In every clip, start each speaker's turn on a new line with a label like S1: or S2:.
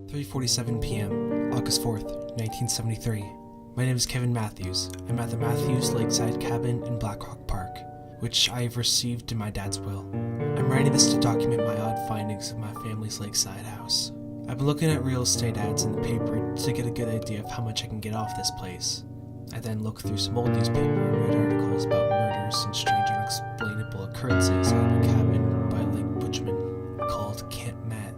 S1: 3:47 p.m., August 4th, 1973. My name is Kevin Matthews. I'm at the Matthews Lakeside cabin in Black Rock Park, which I have received in my dad's will. I'm writing this to document my odd findings of my family's lakeside house. I've been looking at real estate ads in the paper to get a good idea of how much I can get off this place. I then look through some old newspaper and read articles about murders and strange unexplainable occurrences at a cabin by Lake Butchman called Camp Matt.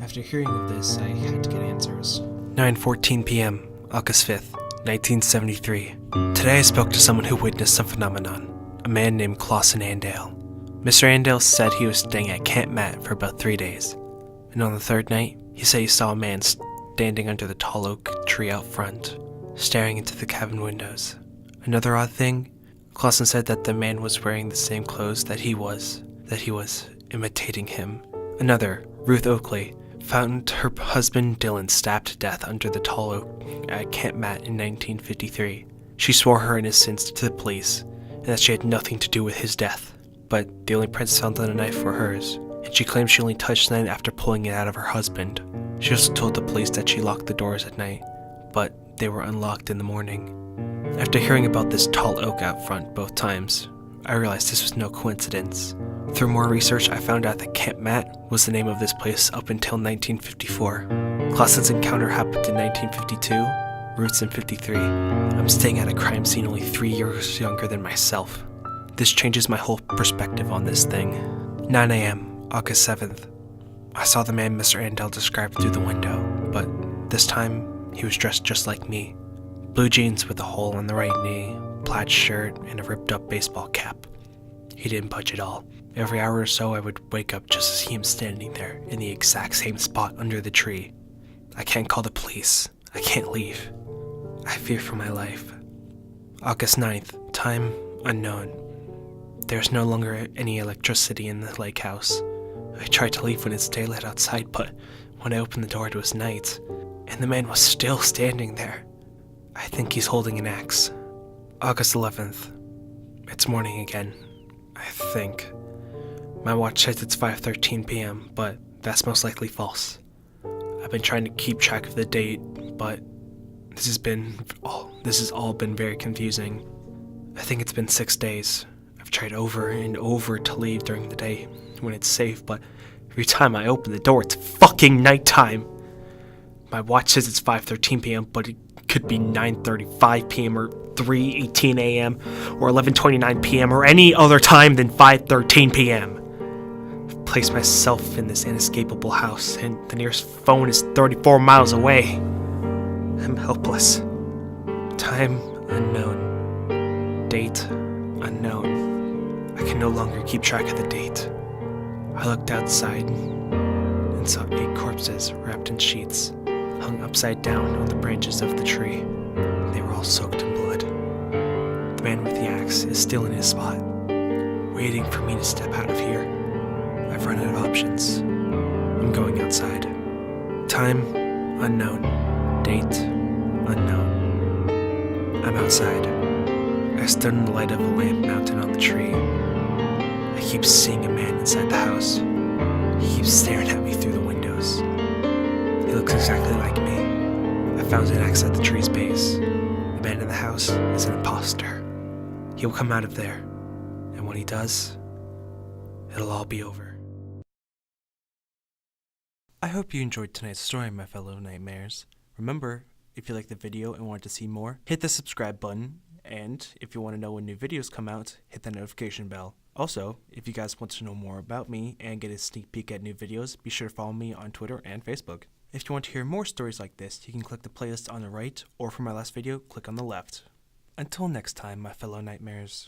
S1: After hearing of this, I had to get answers. 9:14 p.m., August 5th, 1973. Today I spoke to someone who witnessed some phenomenon, a man named Clausen Andale. Mr. Andale said he was staying at Camp Matt for about 3 days, and on the third night, he said he saw a man standing under the tall oak tree out front, staring into the cabin windows. Another odd thing, Clausen said that the man was wearing the same clothes that he was imitating him. Another, Ruth Oakley, found her husband Dylan stabbed to death under the tall oak at Camp Matt in 1953. She swore her innocence to the police, and that she had nothing to do with his death. But the only prints found on the knife were hers, and she claimed she only touched the knife after pulling it out of her husband. She also told the police that she locked the doors at night, but they were unlocked in the morning. After hearing about this tall oak out front both times, I realized this was no coincidence. Through more research, I found out that Camp Matt was the name of this place up until 1954. Clausen's encounter happened in 1952, Ruth's in 53. I'm staying at a crime scene only 3 years younger than myself. This changes my whole perspective on this thing. 9 a.m., August 7th. I saw the man Mr. Andale described through the window, but this time he was dressed just like me. Blue jeans with a hole on the right knee, plaid shirt, and a ripped up baseball cap. He didn't budge at all. Every hour or so I would wake up just to see him standing there in the exact same spot under the tree. I can't call the police. I can't leave. I fear for my life. August 9th, time unknown. There's no longer any electricity in the lake house. I tried to leave when it's daylight outside, but when I opened the door it was night, and the man was still standing there. I think he's holding an axe. August 11th. It's morning again. I think. My watch says it's 5:13 p.m., but that's most likely false. I've been trying to keep track of the date, but this has all been very confusing. I think it's been 6 days. I've tried over and over to leave during the day when it's safe, but every time I open the door, it's fucking nighttime. My watch says it's 5:13 p.m., but it could be 9:35 p.m. or 3:18 a.m. or 11:29 p.m. or any other time than 5:13 p.m. I've placed myself in this inescapable house, and the nearest phone is 34 miles away. I'm helpless. Time unknown. Date unknown. I can no longer keep track of the date. I looked outside and saw 8 corpses wrapped in sheets, hung upside down on the branches of the tree. They were all soaked in blood. The man with the axe is still in his spot, waiting for me to step out of here. I've run out of options. I'm going outside. Time unknown. Date unknown. I'm outside. I stood in the light of a lamp mounted on the tree. I keep seeing a man inside the house. He keeps staring at me through the windows. He looks exactly like me. I found an axe at the tree's base. The man in the house is an imposter. He will come out of there, and when he does, it'll all be over. I hope you enjoyed tonight's story, my fellow nightmares. Remember, if you liked the video and wanted to see more, hit the subscribe button, and if you want to know when new videos come out, hit the notification bell. Also, if you guys want to know more about me and get a sneak peek at new videos, be sure to follow me on Twitter and Facebook. If you want to hear more stories like this, you can click the playlist on the right, or for my last video, click on the left. Until next time, my fellow nightmares.